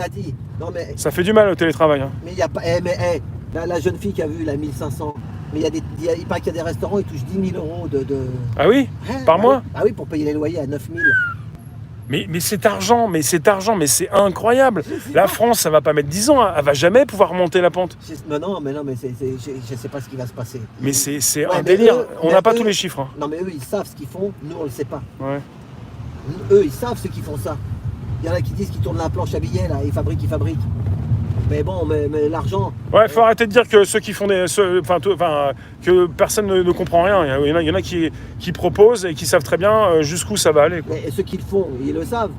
a dit. Non, mais Ça fait du mal au télétravail. Hein. il y a pas. La jeune fille qui a vu la 1500. Mais il paraît qu'il y a des restaurants, ils touchent 10 000 euros de. Ah oui? Hein, Par mois? Oui. Ah oui, pour payer les loyers à 9 000. Mais cet argent, mais c'est incroyable. La France, ça va pas mettre 10 ans, hein. Elle va jamais pouvoir remonter la pente. Mais je sais pas ce qui va se passer. Mais c'est Ouais, un mais délire. eux- On mais n'a pas eux- tous les chiffres. Hein. Non, mais eux, ils savent ce qu'ils font, nous, on le sait pas. Ouais. Eux, ils savent ceux qui font ça. Il y en a qui disent qu'ils tournent la planche à billets, là, ils fabriquent. Mais bon, mais l'argent. Ouais, faut arrêter de dire que ceux qui font que personne ne comprend rien. Il y en a qui proposent et qui savent très bien jusqu'où ça va aller. Quoi. Mais ceux qui le font, ils le savent.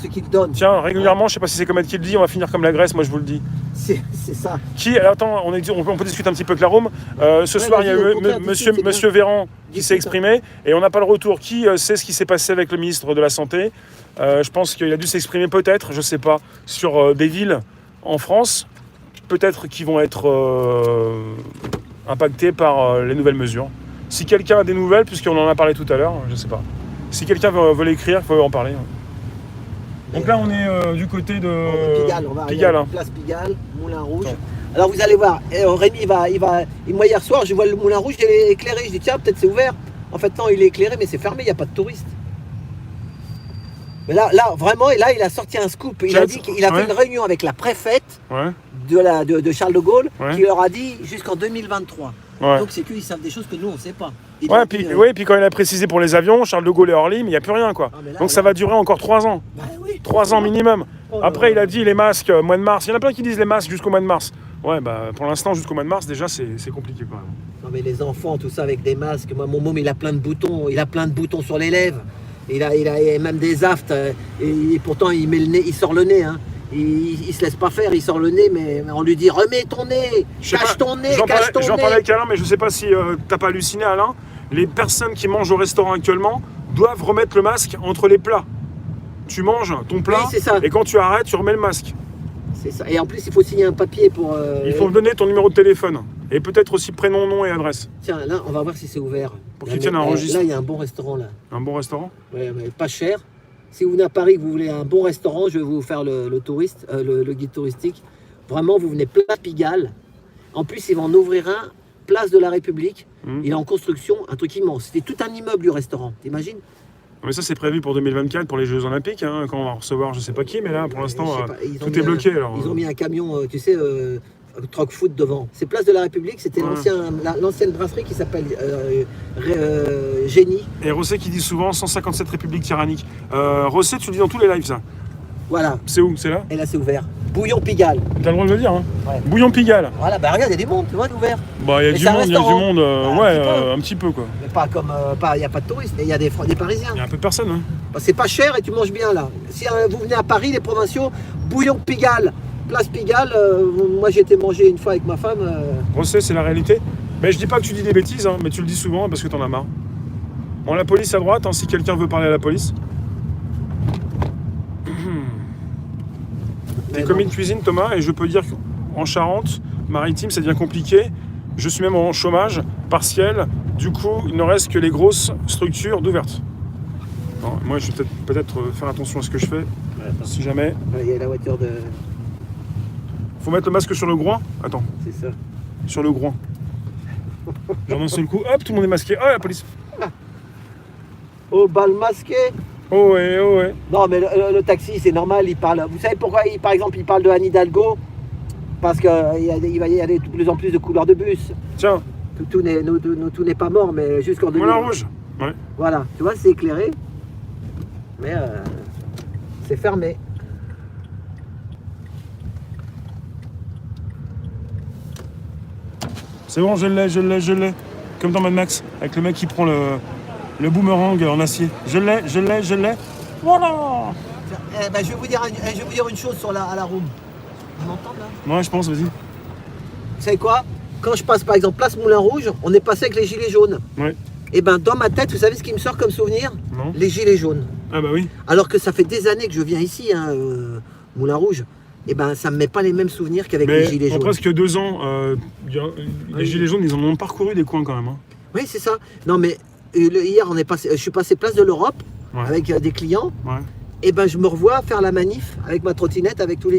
Ceux qui le donnent. Tiens, régulièrement, je sais pas si c'est Comet qui le dit, on va finir comme la Grèce, moi je vous le dis. C'est ça. Alors, attends, on peut discuter un petit peu avec la Rome. Ce soir, il y a vas-y, eu au contraire, monsieur discute, c'est monsieur Véran qui Discute. s'est exprimé et on n'a pas le retour. Qui sait ce qui s'est passé avec le ministre de la Santé? Je pense qu'il a dû s'exprimer peut-être, je sais pas, sur des villes en France, peut-être qui vont être impactées par les nouvelles mesures. Si quelqu'un a des nouvelles, puisqu'on en a parlé tout à l'heure, je sais pas. Si quelqu'un veut l'écrire, il faut en parler. Donc là, on est du côté de Pigalle, on va arriver Pigalle. à la place Pigalle, Moulin Rouge. Alors vous allez voir, Rémi moi hier soir je vois le Moulin Rouge, il est éclairé, je dis tiens peut-être c'est ouvert. En fait non, il est éclairé mais c'est fermé, il n'y a pas de touristes. Mais là vraiment, et là il a sorti un scoop, il a dit qu'il a fait une réunion avec la préfète Ouais. de Charles de Gaulle, Ouais. qui leur a dit jusqu'en 2023. Ouais. Donc c'est qu'ils savent des choses que nous on ne sait pas. Ils Ouais, ont puis, dit, puis quand il a précisé pour les avions, Charles de Gaulle et Orly, mais il n'y a plus rien quoi. Ah, mais là, Donc ça va durer encore 3 ans. bah oui, 3 ans minimum. Oh, Après, il a dit les masques, mois de mars. Il y en a plein qui disent les masques jusqu'au mois de mars. Ouais, bah pour l'instant, jusqu'au mois de mars, déjà, c'est compliqué quand même. Non mais les enfants, tout ça avec des masques. Moi, mon môme, il a plein de boutons sur les lèvres. Il a même des aftes. Et pourtant, il met le nez, il sort le nez. Hein. Il se laisse pas faire, il sort le nez, mais on lui dit remets ton nez, Je sais cache pas, ton nez, J'en cache ton parlais nez. avec Alain, mais je sais pas si t'as pas halluciné, Alain. Les personnes qui mangent au restaurant actuellement doivent remettre le masque entre les plats. Tu manges ton plat Oui, c'est ça. et quand tu arrêtes, tu remets le masque. C'est ça. Et en plus, il faut signer un papier pour. Il faut donner ton numéro de téléphone et peut-être aussi prénom, nom et adresse. Tiens, là, on va voir si c'est ouvert. Pour Là, qu'ils tiennent un registre. Là, il y a un bon restaurant là. Un bon restaurant. Ouais, mais pas cher. Si vous venez à Paris, que vous voulez un bon restaurant, je vais vous faire le guide touristique. Vraiment, vous venez place Pigalle. En plus, ils vont en ouvrir un, place de la République. Il est en construction, un truc immense. C'était tout un immeuble du restaurant, t'imagines? Mais ça, c'est prévu pour 2024 pour les Jeux Olympiques, hein, quand on va recevoir je sais pas qui, mais là, pour l'instant, Je sais pas, ils ont tout mis est bloqué. Alors, Ils ont mis un camion, tu sais, truck foot devant. C'est place de la République, c'était l'ancienne brasserie qui s'appelle Génie. Et Rosset qui dit souvent 157 républiques tyranniques. Rosset, tu le dis dans tous les lives, ça. Voilà, C'est où? C'est là? et là c'est ouvert. Bouillon Pigalle. T'as le droit de le dire, hein. Ouais. Bouillon Pigalle. Voilà, bah regarde, il y a du monde, tu vois, ouvert. Bah, il y a Mais du c'est un monde, il y a du restaurant. monde. Bah, Un petit peu, quoi. Mais pas comme, il n'y a pas de touristes, il y a des Parisiens. Il y a un peu de personne, hein. Bah, c'est pas cher et tu manges bien là. Si vous venez à Paris, les provinciaux, Bouillon Pigalle, place Pigalle, moi j'ai été manger une fois avec ma femme. Rosset, c'est la réalité. Mais je dis pas que tu dis des bêtises, hein, mais tu le dis souvent parce que t'en as marre. Bon, la police à droite, hein, si quelqu'un veut parler à la police. J'ai commis une cuisine, Thomas, et je peux dire qu'en Charente-Maritime, ça devient compliqué. Je suis même en chômage partiel. Du coup, il ne reste que les grosses structures d'ouvertes. Non, moi, je vais peut-être faire attention à ce que je fais, si jamais. Il y a la voiture de. Faut mettre le masque sur le groin. Attends, C'est ça. sur le groin. Genre d'un seul coup, hop, tout le monde est masqué. Ah, la police. Au bal masqué. Oh ouais, oh ouais. Non, mais le taxi, c'est normal, il parle. Vous savez pourquoi, par exemple, il parle de Anne Hidalgo? Parce qu'il va y avoir de plus en plus de couleurs de bus. Tiens, Tout n'est pas mort, mais jusqu'en 2000. Moulin Rouge. Ouais. Voilà, tu vois, c'est éclairé. Mais c'est fermé. C'est bon, je l'ai. Comme dans Mad Max, avec le mec qui prend le boomerang en acier. Je l'ai. Voilà. Je vais vous dire une chose à la room. Vous m'entendez là? Ouais, je pense, vas-y. Vous savez quoi? Quand je passe par exemple place Moulin Rouge, on est passé avec les gilets jaunes. Ouais. Et ben dans ma tête, vous savez ce qui me sort comme souvenir? Non. Les gilets jaunes. Ah bah oui. Alors que ça fait des années que je viens ici, hein, Moulin Rouge. Et ben ça me met pas les mêmes souvenirs qu'avec les Mais gilets en jaunes. presque 2 ans, les gilets jaunes, ils en ont parcouru des coins quand même. Hein. Oui, c'est ça. Non mais hier je suis passé place de l'Europe Ouais. avec des clients. Ouais. Et ben je me revois faire la manif avec ma trottinette avec tous les gilets.